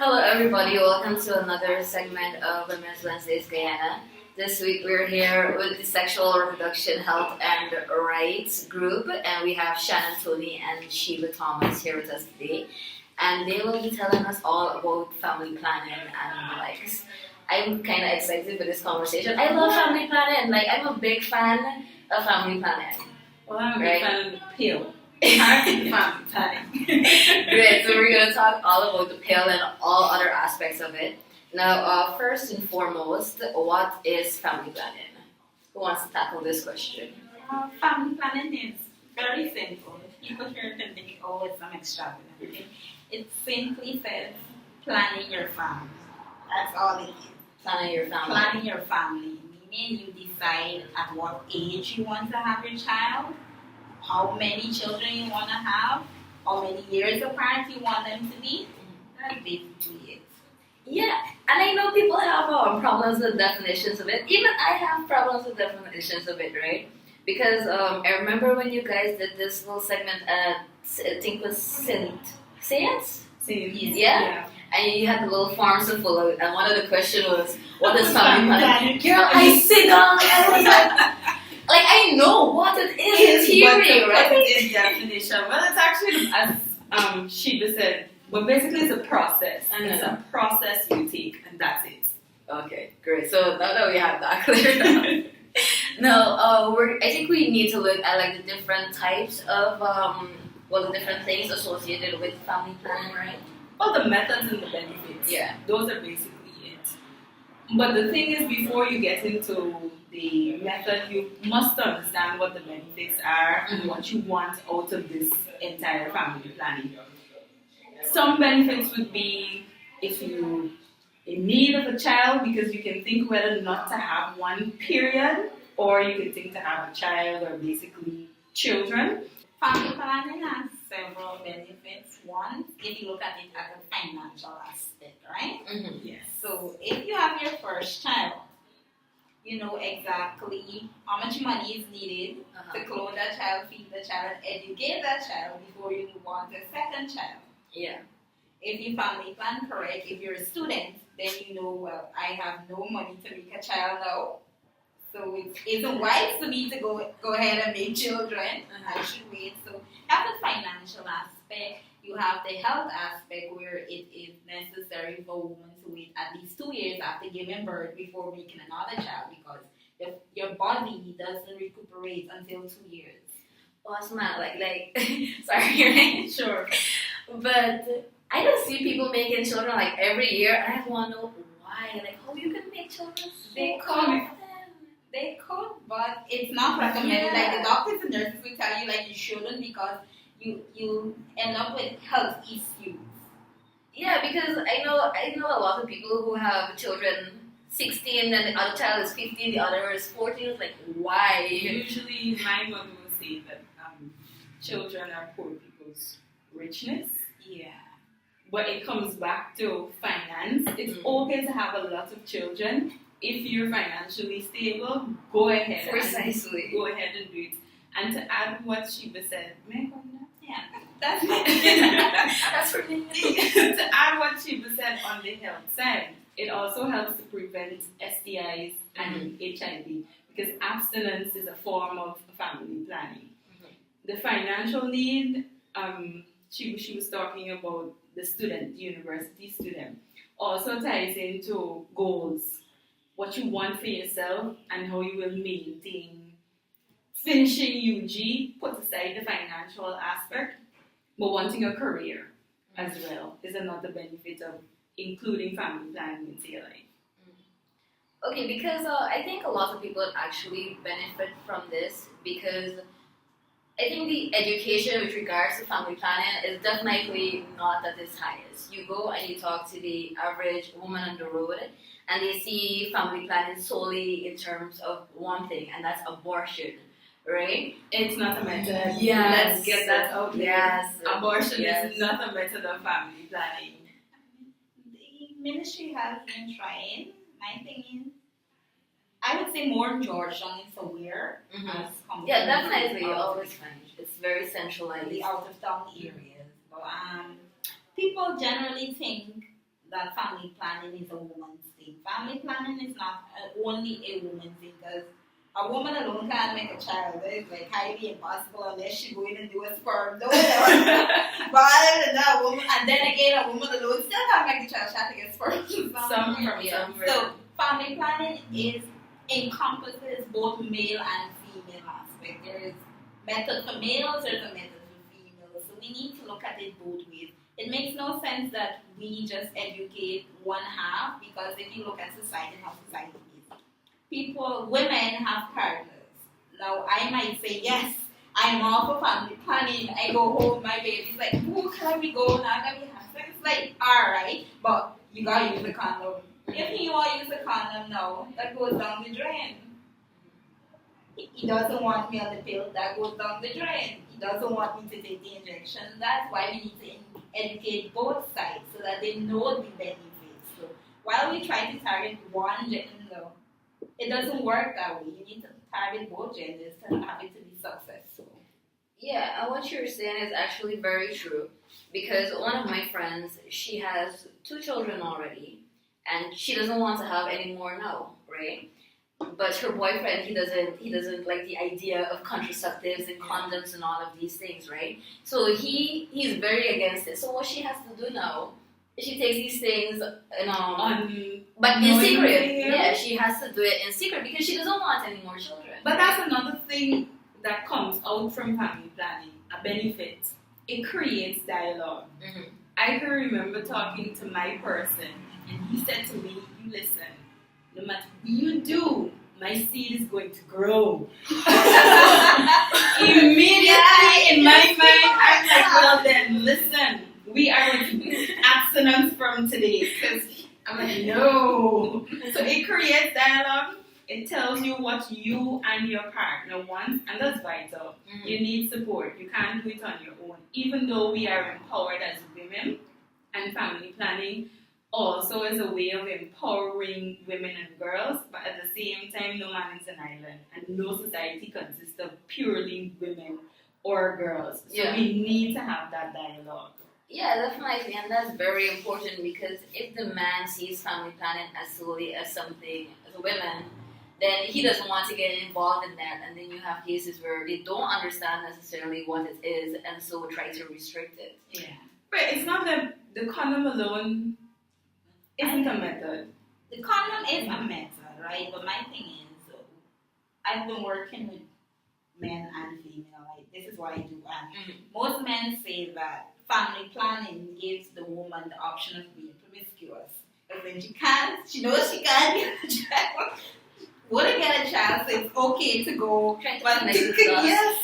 Hello, everybody. Welcome to another segment of Women's Wednesdays Guyana. This week we're here with the Sexual Reproduction Health and Rights group, and we have Shanon, Toney, and Sheba Thomas here with us today. And they will be telling us all about family planning and likes. I'm kind of excited for this conversation. I love family planning. I'm a big fan of family planning. Well, I'm a big fan of the pill. Family planning. Great. So we're going to talk all about the pill and all other aspects of it. Now, first and foremost, what is family planning? Who wants to tackle this question? Family planning is very simple. People here can think, oh, it's some extravagant thing. It simply says planning your family. That's all it is. Planning your family. Planning your family. Meaning you decide at what age you want to have your child, how many children you want to have, how many years apart you want them to be. That's basically it. Yeah, and I know people have problems with definitions of it. Even I have problems with definitions of it, right? Because I remember when you guys did this little segment at, I think it was Science? Yeah. And you had the little forms to fill out, and one of the questions was, what is family planning? Girl, I sit down and I was like, I know what it is in theory, right? It is definition. Well, it's actually, as Sheba said, but basically it's a process. And it's a process you take, and that's it. Okay, great. So now that we have that cleared up. Now, I think we need to look at the different types of, the different things associated with family planning, right? Well, the methods and the benefits. Yeah. Those are basically it. But the thing is, before you get into the method, you must understand what the benefits are and what you want out of this entire family planning. Some benefits would be if you're in need of a child, because you can think whether not to have one, period, or you can think to have a child or basically children. Family planning has several benefits. One, if you look at it as a financial aspect, right? Mm-hmm. Yes. So if you have your first child, you know exactly how much money is needed to clothe that child, feed the child, educate that child before you move on to a second child. Yeah. If you family plan correct, if you're a student, then you know, well, I have no money to make a child now. So it isn't wise for me to go ahead and make children. I should wait. So that's the financial aspect. You have the health aspect where it is necessary for a woman to wait at least 2 years after giving birth before making another child, because your body doesn't recuperate until 2 years. Well, it's not sorry, right? Sure. But I don't see people making children every year. I want to know why. How you can make children so They could, but it's not recommended. The doctors and nurses will tell you you shouldn't, because you end up with health issues. Yeah, because I know a lot of people who have children 16 and the other child is 15, the other is 14. It's why? Usually my mother will say that children are poor people's richness. Yeah. But it comes back to finance. It's okay to have a lot of children. If you're financially stable, go ahead. Precisely. Go ahead and do it. And to add what Sheba said, may I come now? Yeah, that's that's for me. To add what Sheba said on the health side, it also helps to prevent STIs and HIV, because abstinence is a form of family planning. The financial need, she was talking about the student, the university student, also ties into goals. What you want for yourself and how you will maintain finishing UG, put aside the financial aspect, but wanting a career as well is another benefit of including family planning into your life. Okay, because I think a lot of people actually benefit from this, because I think the education with regards to family planning is definitely not at its highest. You go and you talk to the average woman on the road, and they see family planning solely in terms of one thing, and that's abortion, right? It's not a method. Yes. Let's get that out there. Yes. Abortion is not a method of family planning. The ministry has been trying. My thing is, I would say more Georgetown is aware. Yeah, definitely. Always fine. It's very centralized. The out of town areas. But people generally think that family planning is a woman's thing. Family planning is not only a woman's thing, because a woman alone can't make a child. It's like highly impossible unless she go in and do a sperm donor. But other than that, and then again, a woman alone still can't make a child. She has to get sperm from somewhere. So family planning encompasses both male and female aspect. There is method for males, there's a method for females. So we need to look at it both ways. It makes no sense that we just educate one half, because if you look at society, how society is, women have partners. Now I might say, yes, I'm all for family planning. I go home, my baby's like, oh, can we go now? Can we have sex? It's like, alright, but you gotta use a condom. If you want to use a condom now, that goes down the drain. He doesn't want me on the pill, that goes down the drain. He doesn't want me to take the injection. That's why we need to educate both sides so that they know the benefits. So while we try to target one gender, it doesn't work that way. You need to target both genders to have it to be successful. Yeah, and what you're saying is actually very true, because one of my friends, she has 2 children already, and she doesn't want to have any more now, right? But her boyfriend, he doesn't like the idea of contraceptives and condoms and all of these things, right? So he's very against it. So what she has to do now, she takes these things, but in secret. Yeah, she has to do it in secret because she doesn't want any more children. But that's another thing that comes out from family planning, a benefit. It creates dialogue. Mm-hmm. I can remember talking to my person, and he said to me, you listen, no matter what you do, my seed is going to grow. Immediately in my mind, I'm like, well then, listen, we are abstinence from today. Because I'm like, no. So it creates dialogue. It tells you what you and your partner want, and that's vital. Mm-hmm. You need support. You can't do it on your own. Even though we are empowered as women, and family planning also is a way of empowering women and girls, but at the same time, no man is an island, and no society consists of purely women or girls. So we need to have that dialogue. Yeah, definitely, and that's very important, because if the man sees family planning as solely as something, as a woman, then he doesn't want to get involved in that, and then you have cases where they don't understand necessarily what it is, and so try to restrict it. Yeah. But it's not that the condom alone isn't a method. The condom is a method, right? But my thing is, I've been working with men and female. Like, this is what I do, and most men say that family planning gives the woman the option of being promiscuous. But when she knows she can't get a child, wouldn't get a child, so it's okay to go. Yes.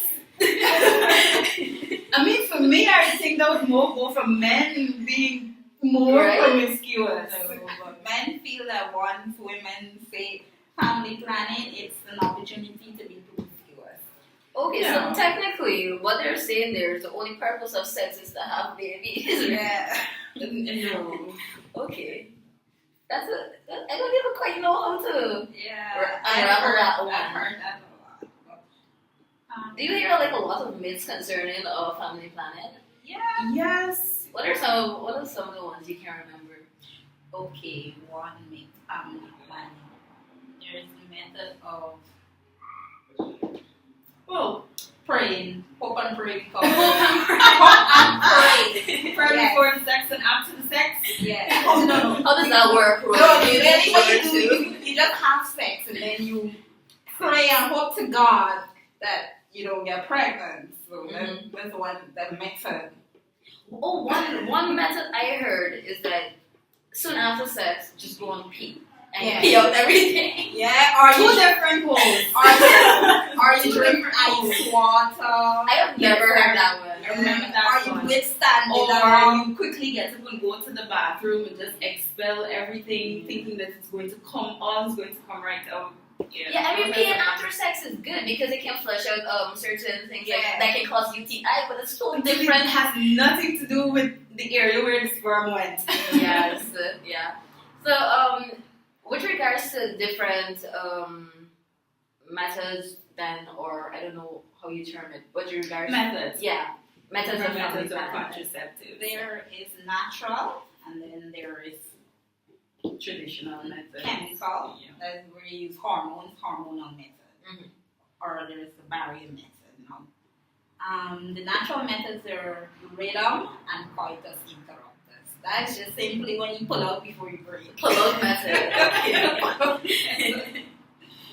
I mean, for me, I think that would more go for men being more promiscuous. But men feel that once women say family planning, it's an opportunity to be promiscuous. Okay, so technically, what they're saying there is the only purpose of sex is to have babies. Yeah. No. Okay. I don't even quite know how to unravel that one. I've heard that a lot. Do you hear like a lot of myths concerning family planning? Yeah. Yes. What are some of the ones you can remember? Okay, one myth, family planning. There's the method of praying. Hope and pray. Hope and pray. Pray before the sex and after the sex? Yeah. Oh no. How does that work? You just have sex and then you pray and hope to God that you don't get pregnant. So that's one that method. Oh, one method I heard is that soon after sex, just go and pee. And pee out everything. Yeah, or two different holes. Or you drink ice water. I have never heard that one. I remember that one. Or you withstand it. Or you quickly get up and go to the bathroom and just expel everything, thinking that it's going to come, all is going to come right out. Yeah, I mean, peeing after sex is good because it can flush out certain things that can cause UTI, but it's so different. It has nothing to do with the area where the sperm went. Yes, yeah. So, with regards to different methods, then, or I don't know how you term it, but with regards methods, methods of contraceptive. There is natural, and then there is traditional method. chemical. Yeah. That's where you use hormonal method, Mhm. or there's the barrier method. No. The natural methods are rhythm and coitus interruptus. That's just simply when you pull out before you breathe. Pull out method.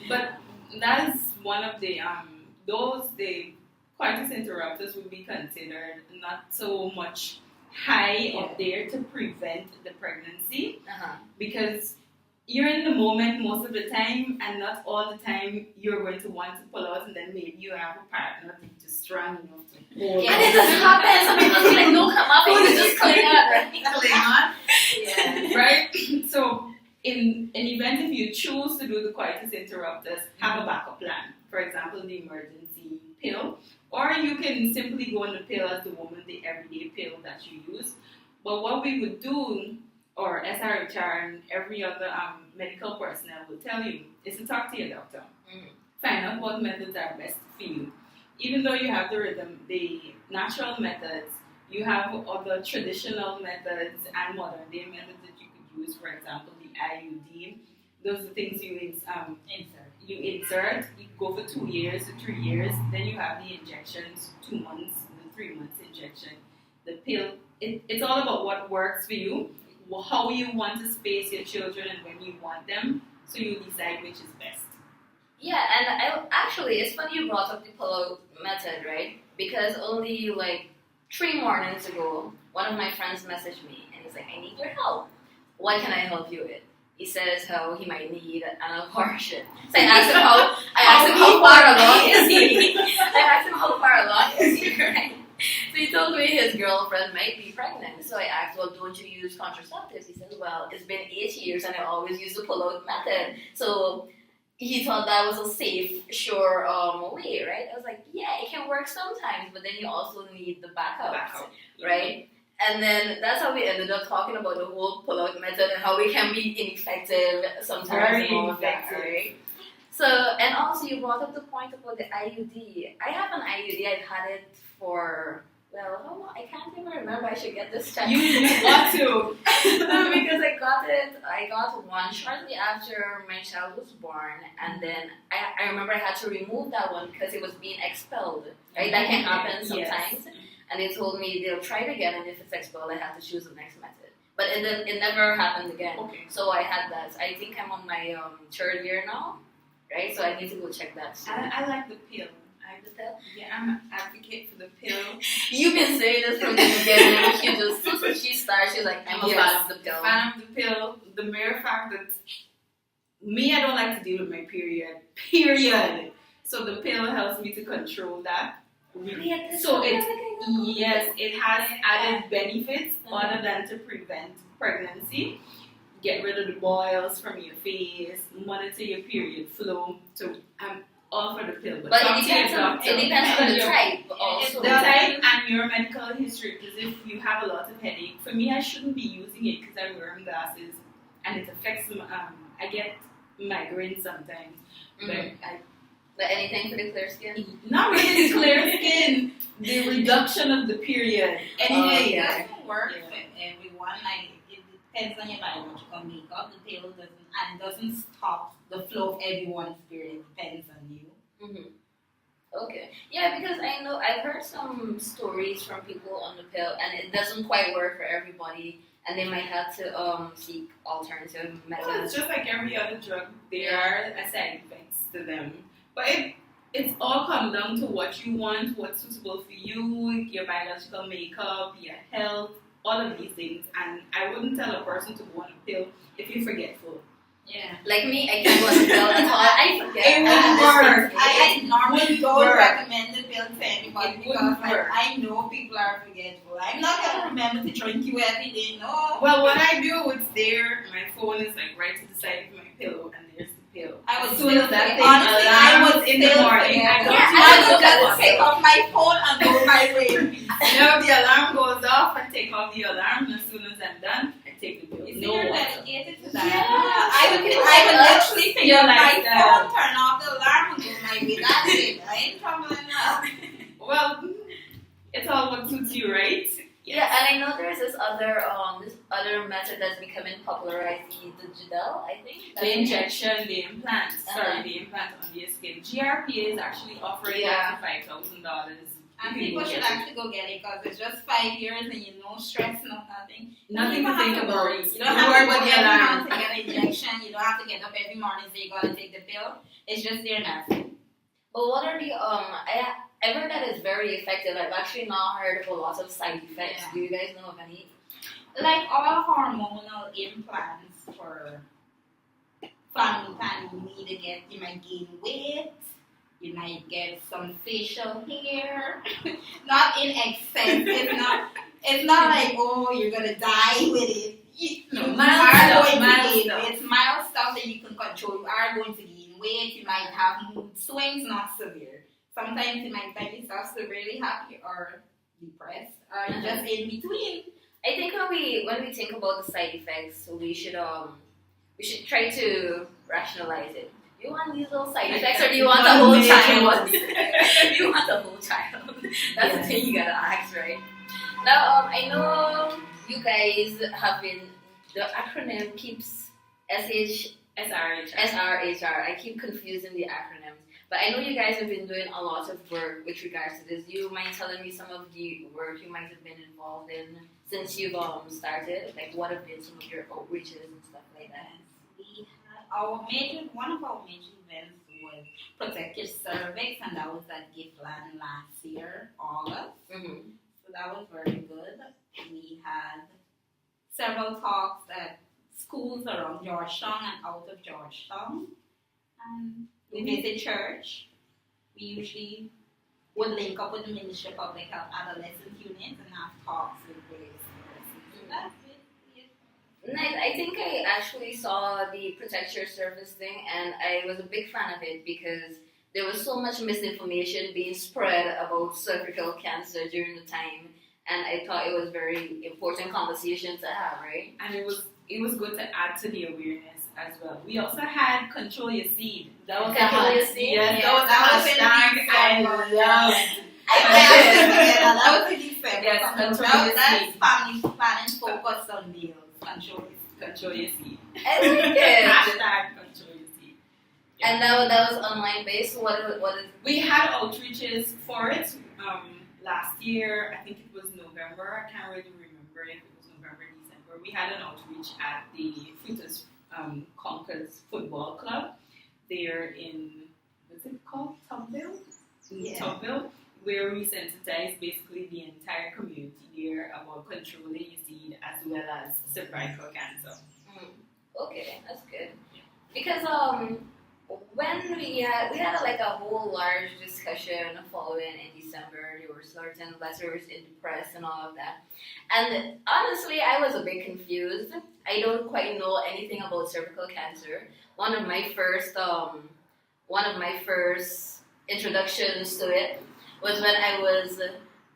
But that is one of the the coitus interruptus would be considered not so much high up there to prevent the pregnancy, Uh-huh. because you're in the moment most of the time, and not all the time you're going to want to pull out, and then maybe you have a partner that's just strong enough to hold Yeah, it doesn't happen. Some people feel like, no, come up, and you just cling on, right? Cling on. Yeah. right? So, in an event, if you choose to do the coitus interruptus, have a backup plan. For example, the emergency pill, or you can simply go on the pill as the woman, the everyday pill that you use. But what we would do, or SRHR and every other medical personnel will tell you, is to talk to your doctor. Mhm. Find out what methods are best for you. Even though you have the rhythm, the natural methods, you have other traditional methods and modern day methods that you could use. For example, the IUD. Those are things you insert. You go for 2 years to 3 years. Then you have the injections, 2 months, the 3 months injection. The pill. It's all about what works for you, how you want to space your children, and when you want them. So you decide which is best. Yeah, and actually, it's funny you brought up the pull-out method, right? Because only like 3 mornings ago, one of my friends messaged me, and he's like, I need your help. What can I help you with? He says how he might need an abortion. So I asked him how far along is he? Right? So he told me his girlfriend might be pregnant. So I asked, well, don't you use contraceptives? He said, well, it's been 8 years and I always use the pull-out method. So he thought that was a safe, sure way, right? I was like, yeah, it can work sometimes, but then you also need the backup. Right? And then that's how we ended up talking about the whole pull-out method and how we can be ineffective sometimes. Very and all of that, ineffective. right? So, and also you brought up the point about the IUD. I have an IUD. I've had it for, well, how long? I can't even remember. I should get this checked. You ought to. Because I got one shortly after my child was born, and then I remember I had to remove that one because it was being expelled. Right? That can happen sometimes. Yes. And they told me they'll try it again, and if it's expelled, I have to choose the next method. But it never happened again. Okay. So I had that. I think I'm on my 3rd year now, right? So I need to go check that soon. I like the pill. The pill? Yeah, I'm an advocate for the pill. You've been saying this from the beginning. Since she started, she's like, I'm a fan of the pill. Fan of the pill. The mere fact that I don't like to deal with my period. Period. So the pill helps me to control that. So it has added benefits other than to prevent pregnancy. Get rid of the boils from your face, monitor your period flow. So I'm all for the pill. But it depends on the type also. The type and your medical history, because if you have a lot of headache, for me I shouldn't be using it because I'm wearing glasses and it affects I get migraines sometimes. But anything for the clear skin? Not really the clear skin, the reduction of the period. Anyway, It doesn't work for everyone. Like, it depends on your biological makeup. The pill doesn't stop the flow of everyone's period. It depends on you. Mm-hmm. Okay. Yeah, because I know I've heard some stories from people on the pill, and it doesn't quite work for everybody, and they might have to seek alternative methods. well, it's just like every other drug. There are side effects to them. But it's all come down to what you want, what's suitable for you, your biological makeup, your health, all of these things. And I wouldn't tell a person to go on a pill if you're forgetful. Yeah. Like me, I can't go on the pill at all. I forget. It wouldn't work. I normally don't work. recommend the pill to anybody It because wouldn't like, work. I know people are forgetful. I'm not going to remember to drink you every day, no. Well, what I do, it's there. My phone is like right to the side of my pillow, and there's the pill. I would As soon as that thing honestly, I alarms would in the still morning, forget. I go Yeah, to I the would just hospital. take off my phone and go my way. You know, the alarm goes off, I take off the alarm, and as soon as I'm done, I take the pill. You see, No you're water. dedicated to that. Yeah. I would literally take You're off my like that. phone, turn off the alarm, and go my way. That's it. I ain't troubling now. Well, it's all what suits you, right? Yeah, and I know there's this other other method that's becoming popularized, the digital, I think. The injection, the implant, the implant on your skin. GRPA is actually offering up to $5,000. And people should actually go get it because it's just 5 years and no stress, nothing. Nothing to think about. You don't have to go every month to get an injection. You don't have to get up every morning and say you gotta take the pill. It's just there now. But what are the I've heard that it's very effective. I've actually not heard of a lot of side effects. Do you guys know of any? Like all hormonal implants for family planning, you might gain weight. You might get some facial hair, not in excess. It's not like, oh, you're gonna die with it. It's mild stuff that you can control. You are going to gain weight. You might have mood swings, not severe. Sometimes you might find yourself severely happy or depressed, or just in between. I think when we think about the side effects, we should try to rationalize it. Do you want these little side effects, or do you want the whole child? Do you want the whole child? That's the thing you gotta ask, right? Now, I know you guys have been. The acronym keeps SRHR. I keep confusing the acronyms, but I know you guys have been doing a lot of work with regards to this. Do you mind telling me some of the work you might have been involved in since you've started? Like, what have been some of your outreaches and stuff like that? One of our major events was Protect Your Cervix, and that was at Giftland last year, August. Mm-hmm. So that was very good. We had several talks at schools around Georgetown and out of Georgetown. And we visit church. We usually would link up with the Ministry of Public Health Adolescent Units and have talks with various persons. So that's it. Nice. I think I actually saw the Protect Your Service thing, and I was a big fan of it because there was so much misinformation being spread about cervical cancer during the time, and I thought it was very important conversation to have, right? And it was good to add to the awareness as well. We also had Control Your Seed. That was Control Your Seed. Yes, that was a hashtag I loved. That was in December. Yes, Control Your That's Seed. family planning focused on meals. Control Your Seed. I like it. Hashtag Control Your Seed. Yeah. And that was online based. What is? We had outreaches for it last year. I think it was November. I can't really remember if it was November, December. We had an outreach at the Fruiters Conkers Football Club there in, what's it called? Tubville? Yeah. Tubville, where we sensitized basically the entire community there about controlling your seed as well as cervical cancer. Okay, that's good. Because when we had a whole large discussion following in December, there were certain letters in the press and all of that. And honestly, I was a bit confused. I don't quite know anything about cervical cancer. One of my first introductions to it was when I was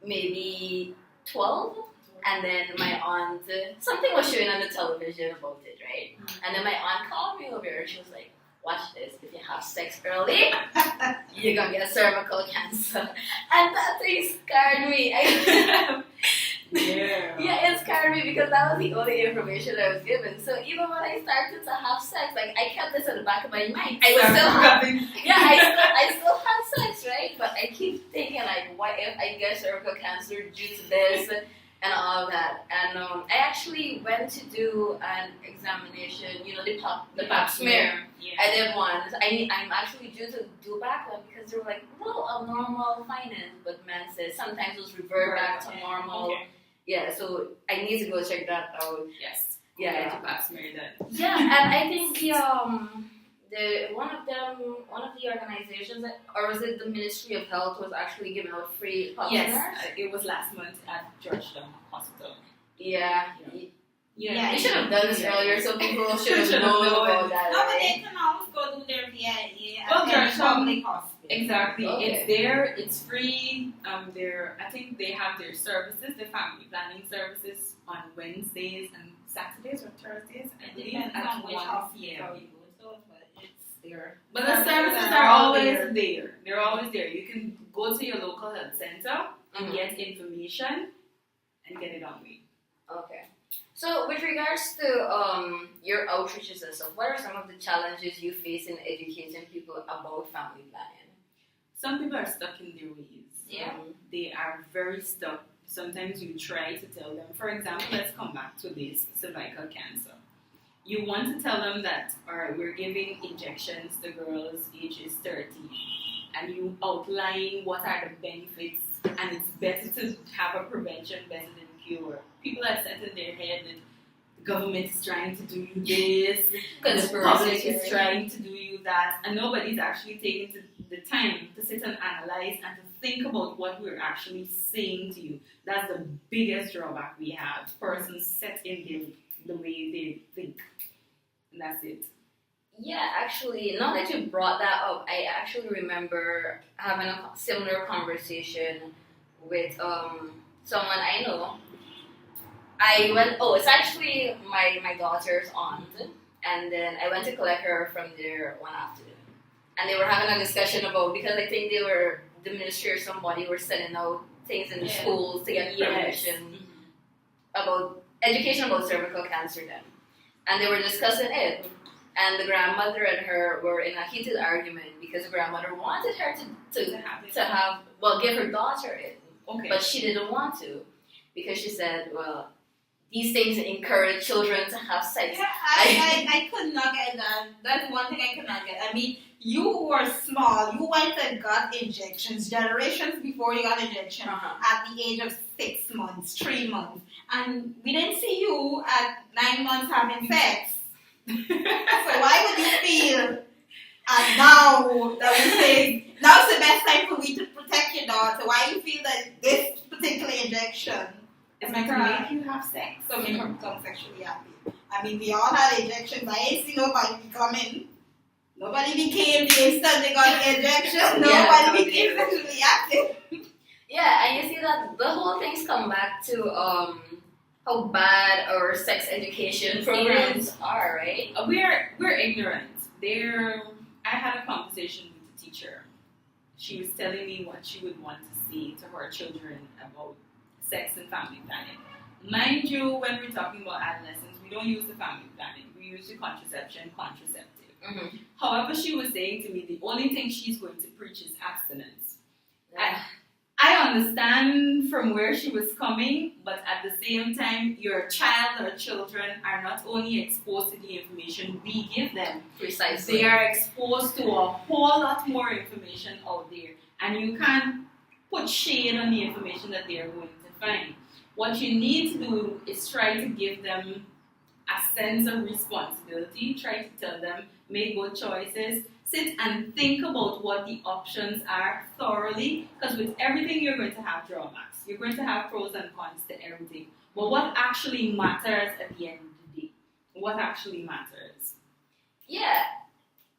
maybe 12, and then my aunt, something was showing on the television about it, right? And then my aunt called me over and she was like, watch this, if you have sex early, you're gonna get cervical cancer. And that thing scared me. Yeah, it scared me because that was the only information I was given. So even when I started to have sex, like I kept this in the back of my mind. I still have sex, right? But I keep thinking like, what if I get cervical cancer due to this and all of that? And I actually went to do an examination, the pap smear. Yeah. I did one. I'm actually due to do back one because they were like, little abnormal findings, but man says sometimes those revert back to normal. Okay. Yeah, so I need to go check that out. Yes. Yeah. To pap smear that. Yeah, and I think one of the organizations, or was it the Ministry of Health, was actually giving out free pap Yes, smears? it was last month at Georgetown Hospital. Yeah. Yeah. You should have done this earlier so people should have known about that. No, but right? they can always go do their VIA Well, at there's the public hospital. Exactly. Okay. It's there, it's free. I think they have their services, the family planning services on Wednesdays and Saturdays or Thursdays. It depends on which hospital you go to, but it's there. But the services are always there. They're always there. You can go to your local health center and get information and get it on me. Okay. So, with regards to your outreaches and stuff, what are some of the challenges you face in educating people about family planning? Some people are stuck in their ways. Yeah. They are very stuck. Sometimes you try to tell them, for example, let's come back to this cervical cancer. You want to tell them that, all right, we're giving injections, the girl's age is 30, and you outline what are the benefits, and it's better to have a prevention better than cure. People are set in their head that the government is trying to do you this, the public is trying to do you that, and nobody's actually taking the time to sit and analyze and to think about what we're actually saying to you. That's the biggest drawback we have. Persons set in the way they think. And that's it. Yeah, actually, now that you brought that up, I actually remember having a similar conversation with someone I know. It's actually my daughter's aunt, and then I went to collect her from there one afternoon. And they were having a discussion about, because I think the ministry or somebody were sending out things in the schools to get permission about education about cervical cancer then. And they were discussing it. And the grandmother and her were in a heated argument because the grandmother wanted her to give her daughter it. Okay. But she didn't want to because she said, well, these things encourage children to have sex. Yeah, I could not get that. That's one thing I could not get. I mean, you were small. You went and got injections generations before you got injection at the age of 6 months, 3 months. And we didn't see you at 9 months having sex. So why would you feel now that we say now's the best time for me to protect your daughter? Why you feel that this particular injection is going to make you have sex? So make her become sexually active. I mean, we all had injections. I ain't see nobody becoming. Nobody became the instant they got the injection. Nobody became sexually active. Yeah, and you see that the whole thing's come back to how bad our sex education programs are, right? We're ignorant. I had a conversation with the teacher. She was telling me what she would want to see to her children about sex and family planning. Mind you, when we're talking about adolescents, we don't use the family planning. We use the contraceptive. Mm-hmm. However, she was saying to me, the only thing she's going to preach is abstinence. Yeah. I understand from where she was coming, but at the same time, your child or children are not only exposed to the information we give them. Precisely. They are exposed to a whole lot more information out there, and you can't put shade on the information that they are going to find. What you need to do is try to give them a sense of responsibility, try to tell them, make good choices, sit and think about what the options are thoroughly, because with everything you're going to have drawbacks. You're going to have pros and cons to everything. But what actually matters at the end of the day? What actually matters? Yeah.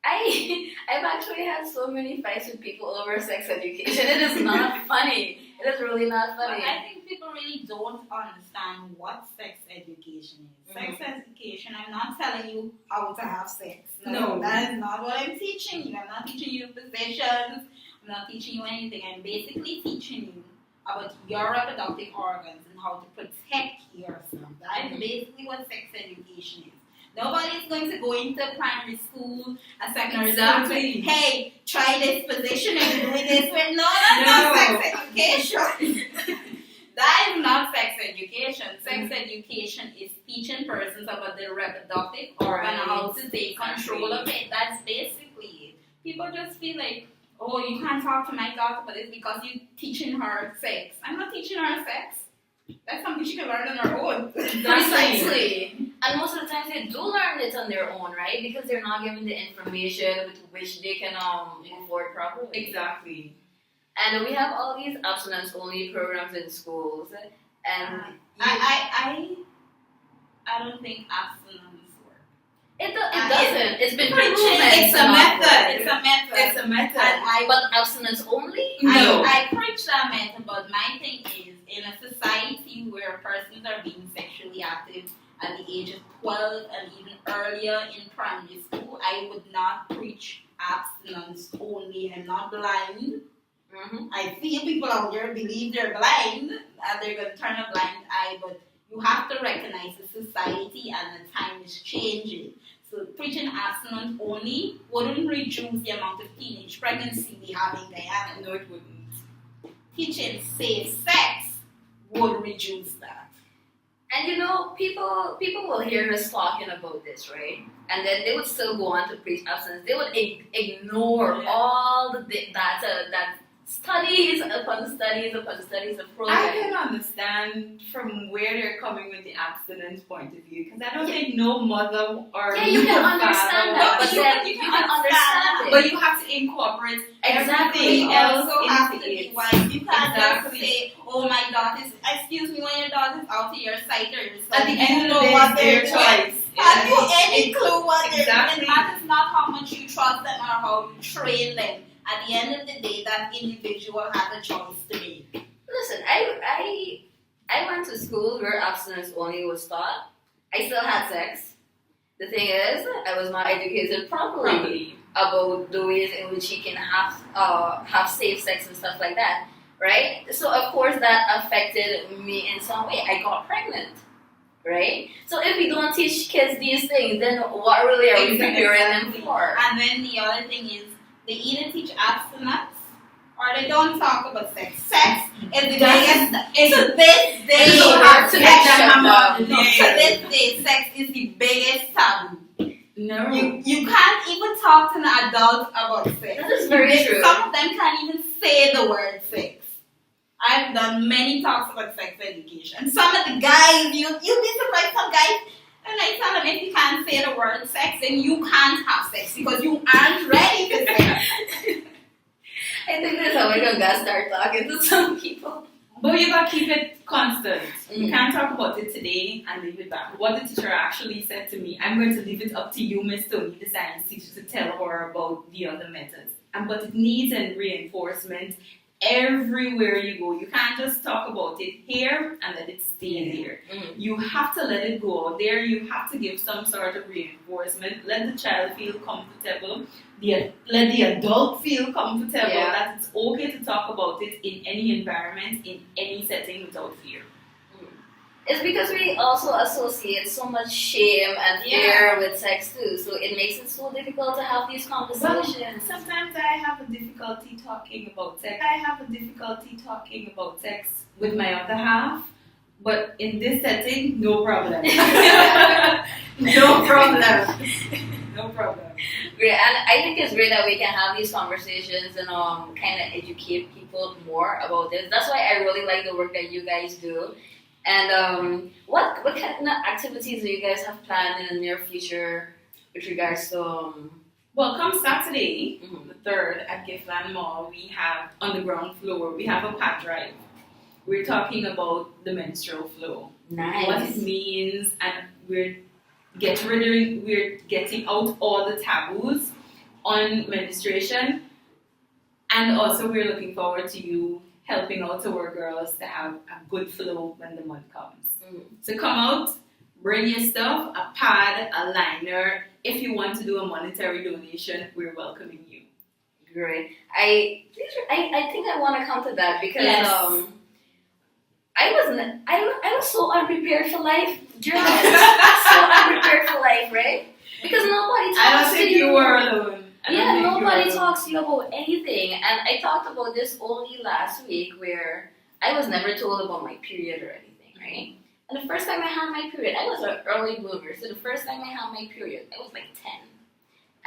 I've actually had so many fights with people over sex education. It is not funny. It is really not funny. But I think people really don't understand what sex education is. Mm-hmm. Sex education, I'm not telling you how to have sex. No. That is not what I'm teaching you. I'm not teaching you positions. I'm not teaching you anything. I'm basically teaching you about your reproductive organs and how to protect yourself. That is basically what sex education is. Nobody's going to go into primary school, a secondary school, and say, hey, try this position and do it this way. No, that's not sex education. That is not sex education. Sex education is teaching persons about their reproductive organ and how to take control of it. That's basically it. People just feel like, oh, you can't talk to my daughter about this because you're teaching her sex. I'm not teaching her sex. That's something she can learn on her own. Precisely. And most of the times they do learn it on their own, right? Because they're not given the information with which they can move forward properly. Exactly. And we have all these abstinence-only programs in schools. And I don't think abstinence works. it doesn't. It's been proven. It's a method. It's a method. But abstinence only? No. I preach that method, but my thing is, in a society where persons are being sexually active at the age of 12 and even earlier in primary school, I would not preach abstinence only. I'm not blind. Mm-hmm. I feel people out there believe they're blind and they're going to turn a blind eye, but You have to recognize the society and the time is changing. So preaching abstinence only wouldn't reduce the amount of teenage pregnancy we have in Guyana. No, it wouldn't. Teaching safe sex would reduce that. And you know, people will hear us talking about this, right? And then they would still go on to preach abstinence. They would ignore all the data that studies upon studies upon studies of proven. I can understand from where they're coming with the abstinence point of view, because I don't think no mother or you can no understand father that, wants but to- then you can understand it. But you have to incorporate everything We else also have to into be it. wise. You can't Exactly. just say, "Oh, my daughter's." Excuse me, when your daughter's out of your sight or your At the end you of the know day, what it's their they're doing. choice. Have you any clue what they're Exactly. doing? It matters not how much you trust them or how you train them. At the end of the day, that individual has a choice to make. Listen, I went to school where abstinence only was taught. I still had sex. The thing is, I was not educated properly about the ways in which you can have safe sex and stuff like that, right? So of course that affected me in some way. I got pregnant, right? So if we don't teach kids these things, then what really are we preparing them for? And then the other thing is, they either teach abstinence or they don't talk about sex. Sex is the biggest. To this day, It's so hard to sex- shut down. to this day, sex is the biggest taboo. No. You can't even talk to an adult about sex. That is very true. Some of them can't even say the word sex. I've done many talks about sex education. Some of the guys, you'd be surprised, some guys, and I tell them, if you can't say the word sex, then you can't have sex because you aren't ready for sex. I think that's how we're gonna start talking to some people. But you gotta keep it constant. You Mhm. can't talk about it today and leave it back. What the teacher actually said to me, I'm going to leave it up to you, Miss Toney, the science teacher, to tell her about the other methods. But it needs a reinforcement everywhere you go. You can't just talk about it here and let it stay here. Mhm. You have to let it go out there. You have to give some sort of reinforcement. Let the child feel comfortable. Let the adult feel comfortable Yeah. that it's okay to talk about it in any environment, in any setting without fear. It's because we also associate so much shame and fear with sex too, so it makes it so difficult to have these conversations. Sometimes I have a difficulty talking about sex. I have a difficulty talking about sex with my other half, but in this setting, no problem. No problem. No problem. Great, and I think it's great that we can have these conversations and kind of educate people more about this. That's why I really like the work that you guys do. And what kind of activities do you guys have planned in the near future with regards to? Well, come Saturday, Mhm. the 3rd, at Giftland Mall, we have on the ground floor, we have a pad drive. We're talking about the menstrual flow, Nice. what it means, and we're getting out all the taboos on menstruation, and also we're looking forward to you helping out our girls to have a good flow when the month comes. Mhm. So come out, bring your stuff, a pad, a liner. If you want to do a monetary donation, we're welcoming you. Great. I think I want to come to that because Yes. I was so unprepared for life, Gerald. So unprepared for life, right? Because nobody talks I don't to think you. you were alone. Yeah, nobody talks to you about anything. And I talked about this only last week where I was never told about my period or anything, right? And the first time I had my period, I was an early bloomer. So the first time I had my period, I was like 10.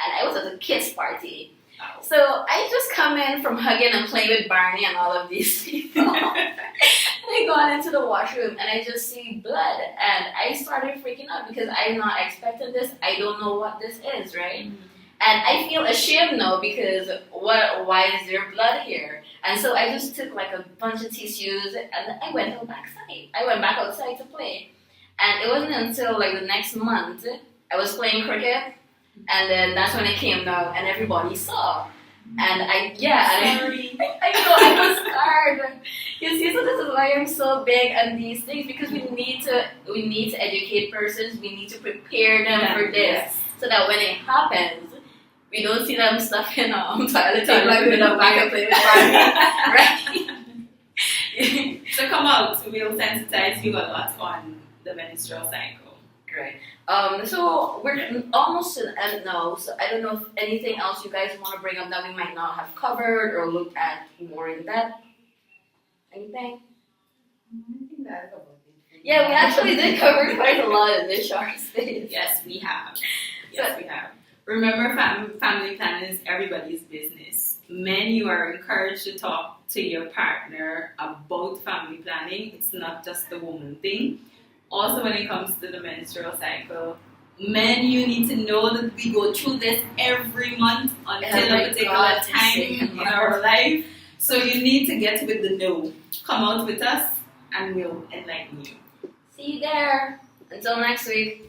And I was at a kids party. Wow. So I just come in from hugging and playing with Barney and all of these people. And I got into the washroom and I just see blood. And I started freaking out because I'm not expecting this. I don't know what this is, right? And I feel ashamed now because why is there blood here? And so I just took like a bunch of tissues and I went backside. I went back outside to play. And it wasn't until like the next month I was playing cricket, and then that's when it came out and everybody saw. And I Sorry. I know I was scarred. You see, so this is why I'm so big on these things, because we need to educate persons. We need to prepare them for this, Yes. so that when it happens, we don't see them stuck in toilet table like with a back and play with Barbie, right? So come out. We'll sensitize you a lot on the menstrual cycle. Great. So we're almost to the end now. So I don't know if anything else you guys want to bring up that we might not have covered or looked at more in depth. Anything? I think that's about it. Yeah, we actually did cover quite a lot in this short space. Yes, we have. Yes, we have. Remember, family planning is everybody's business. Men, you are encouraged to talk to your partner about family planning. It's not just the woman thing. Also, when it comes to the menstrual cycle, men, you need to know that we go through this every month until a particular time in our life. So you need to get with the know. Come out with us and we'll enlighten you. See you there. Until next week.